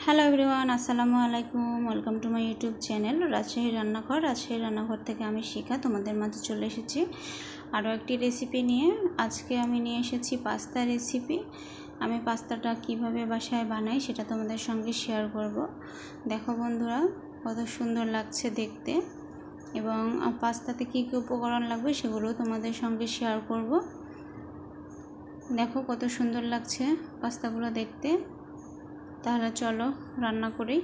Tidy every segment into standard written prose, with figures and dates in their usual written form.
Hello everyone, আসসালামু আলাইকুম। Welcome to my YouTube channel Rajshahi রান্নাঘর। রাজশাহী রান্নাঘর থেকে আমি শিখা তোমাদের মাঝে চলে এসেছি আরও একটি রেসিপি নিয়ে। আজকে আমি নিয়ে এসেছি পাস্তা রেসিপি। আমি পাস্তাটা কিভাবে বাসায় বানাই সেটা তোমাদের সঙ্গে শেয়ার করব। দেখো বন্ধুরা, কত সুন্দর লাগছে দেখতে, এবং পাস্তাতে কী কী উপকরণ লাগবে সেগুলো তোমাদের সঙ্গে শেয়ার করব। দেখো কত সুন্দর লাগছে পাস্তাগুলো দেখতে। তাহলে চলো রান্না করি।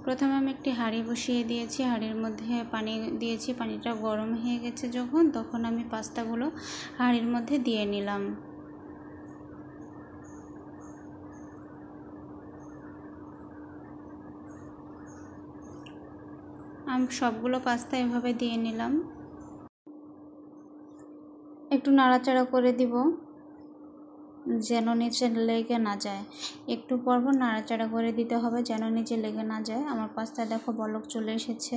প্রথমে আমি একটি হাঁড়ি বসিয়ে দিয়েছি, হাঁড়ির মধ্যে পানি দিয়েছি। পানিটা গরম হয়ে গেছে যখন, তখন আমি পাস্তাগুলো হাঁড়ির মধ্যে দিয়ে নিলাম। আমি সবগুলো পাস্তা এভাবে দিয়ে নিলাম। একটু নাড়াচাড়া করে দিব যেন নিচে লেগে না যায়। একটু পর পর নাড়াচাড়া করে দিতে হবে যেন নিচে লেগে না যায়। আমার পাস্তা দেখো বলক চলে এসেছে।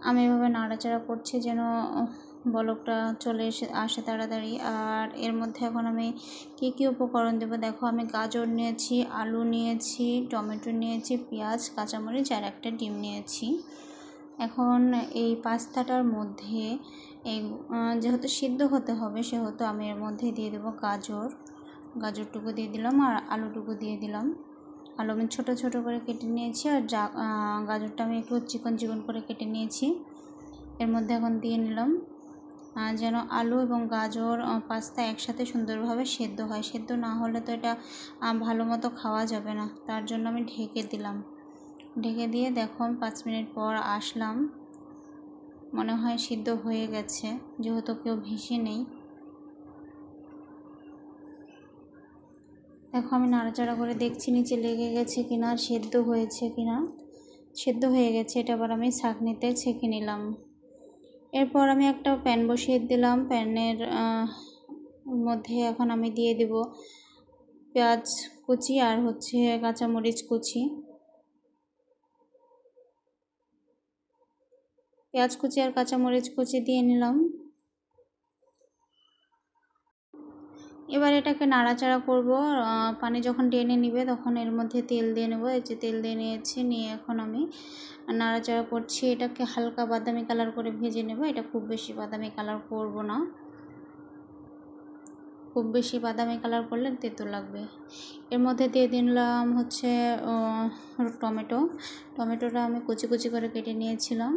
আমি এভাবে নাড়াচাড়া করছি যেন বলকটা চলে আসে তাড়াতাড়ি। আর এর মধ্যে এখন আমি কি কি উপকরণ দেবো দেখো। আমি গাজর নিয়েছি, আলু নিয়েছি, টমেটো নিয়েছি, পেঁয়াজ, কাঁচামরিচ আর একটা ডিম নিয়েছি। এখন এই পাস্তাটার মধ্যে এই যেহেতু সিদ্ধ হতে হবে সেহেতু আমি এর মধ্যে দিয়ে দেবো গাজরটুকু দিয়ে দিলাম আর আলুটুকু দিয়ে দিলাম। আলু আমি ছোটো ছোটো করে কেটে নিয়েছি, আর গাজরটা আমি একটু চিকন চিকন করে কেটে নিয়েছি। এর মধ্যে এখন দিয়ে নিলাম যেন আলু এবং গাজর পাস্তা একসাথে সুন্দরভাবে সেদ্ধ হয়। সেদ্ধ না হলে তো এটা ভালো মতো খাওয়া যাবে না, তার জন্য আমি ঢেকে দিলাম। ঢেকে দিয়ে দেখো 5 মিনিট পর আসলাম, মনে হয় সিদ্ধ হয়ে গেছে যেহেতু কেউ ভেসে নেই। দেখো আমি নাড়াচাড়া করে দেখছি নিচে লেগে গেছে কিনা, সেদ্ধ হয়েছে কিনা। সেদ্ধ হয়ে গেছে, এটা আবার আমি ছাঁকনিতে ছেঁকে নিলাম। এরপর আমি একটা প্যান বসিয়ে দিলাম। প্যানের মধ্যে এখন আমি দিয়ে দেব পেঁয়াজ কুচি আর কাঁচামরিচ কুচি। পেঁয়াজ কুচি আর কাঁচামরিচ কুচি দিয়ে নিলাম। এবার এটাকে নাড়াচাড়া করব। পানি যখন টেনে নিবে তখন এর মধ্যে তেল দিয়ে নেব। এই যে তেল দিয়ে নিয়েছি, নিয়ে এখন আমি নাড়াচাড়া করছি। এটাকে হালকা বাদামি কালার করে ভেজে নেব। এটা খুব বেশি বাদামি কালার করব না, খুব বেশি বাদামি কালার করলে তেতো লাগবে। এর মধ্যে দিয়ে দিলাম টমেটোটা আমি কুচি কুচি করে কেটে নিয়েছিলাম।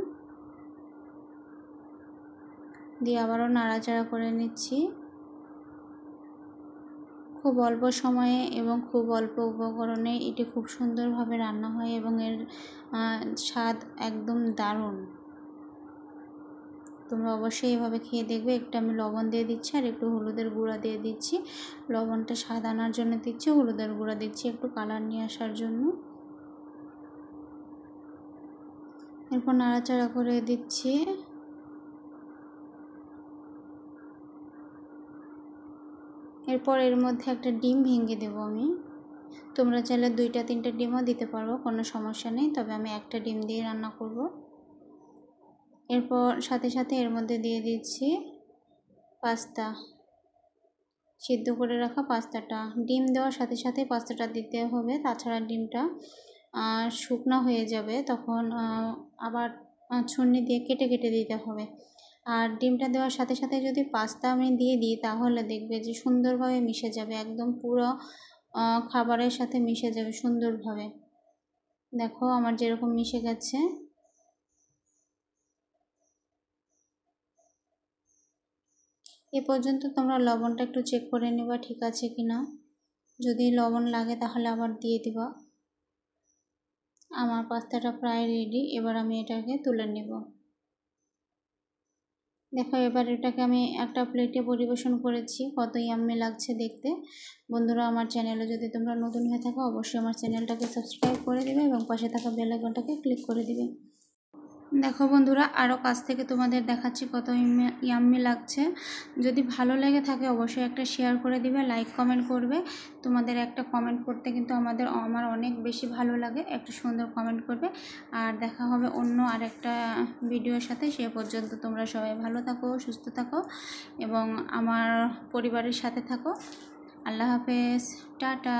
দিয়ে আবারও নাড়াচাড়া করে নিচ্ছি। খুব অল্প সময়ে এবং খুব অল্প উপকরণে এটি খুব সুন্দরভাবে রান্না হয় এবং এর স্বাদ একদম দারুণ। তোমরা অবশ্যই এভাবে খেয়ে দেখবে। একটু আমি লবণ দিয়ে দিচ্ছি আর একটু হলুদের গুঁড়া দিয়ে দিচ্ছি। লবণটা স্বাদ আনার জন্য দিচ্ছি, হলুদের গুঁড়া দিচ্ছি একটু কালার নিয়ে আসার জন্য। এরপর নাড়াচাড়া করে দিচ্ছি। এরপর এর মধ্যে একটা ডিম ভেঙে দেবো আমি। তোমরা চাইলে 2-3টা ডিমও দিতে পারো, কোনো সমস্যা নেই, তবে আমি একটা ডিম দিয়ে রান্না করব। এরপর সাথে সাথে এর মধ্যে দিয়ে দিচ্ছি পাস্তা, সিদ্ধ করে রাখা পাস্তাটা। ডিম দেওয়ার সাথে সাথে পাস্তাটা দিতে হবে, তাছাড়া ডিমটা শুকনো হয়ে যাবে, তখন আবার ছুরি দিয়ে কেটে কেটে দিতে হবে। আর ডিমটা দেওয়ার সাথে সাথে যদি পাস্তা আমি দিয়ে দিই তাহলে দেখবে যে সুন্দরভাবে মিশে যাবে, একদম পুরো খাবারের সাথে মিশে যাবে সুন্দরভাবে। দেখো আমার যেরকম মিশে গেছে। এ পর্যন্ত তোমরা লবণটা একটু চেক করে নেবা ঠিক আছে কিনা। যদি লবণ লাগে তাহলে আবার দিয়ে দিবা। আমার পাস্তাটা প্রায় রেডি। এবার আমি এটাকে তুলে নেব। দেখো এবার এটাকে আমি একটা প্লেটে পরিবেশন করেছি, কত ইয়াম্মি লাগছে দেখতে। বন্ধুরা, আমার চ্যানেলে যদি তোমরা নতুন হয়ে থাকো অবশ্যই আমার চ্যানেলটাকে সাবস্ক্রাইব করে দিবে এবং পাশে থাকা বেল আইকনটাকে ক্লিক করে দিবে। দেখো বন্ধুরা, আরও কাছ থেকে তোমাদের দেখাচ্ছি কত ইয়াম্মি লাগছে। যদি ভালো লেগে থাকে অবশ্যই একটা শেয়ার করে দিবে, লাইক কমেন্ট করবে। তোমাদের একটা কমেন্ট করতে কিন্তু আমার অনেক বেশি ভালো লাগে। একটা সুন্দর কমেন্ট করবে। আর দেখা হবে অন্য আরেকটা ভিডিওর সাথে। সে পর্যন্ত তোমরা সবাই ভালো থাকো, সুস্থ থাকো এবং আমার পরিবারের সাথে থাকো। আল্লাহ হাফেজ, টাটা।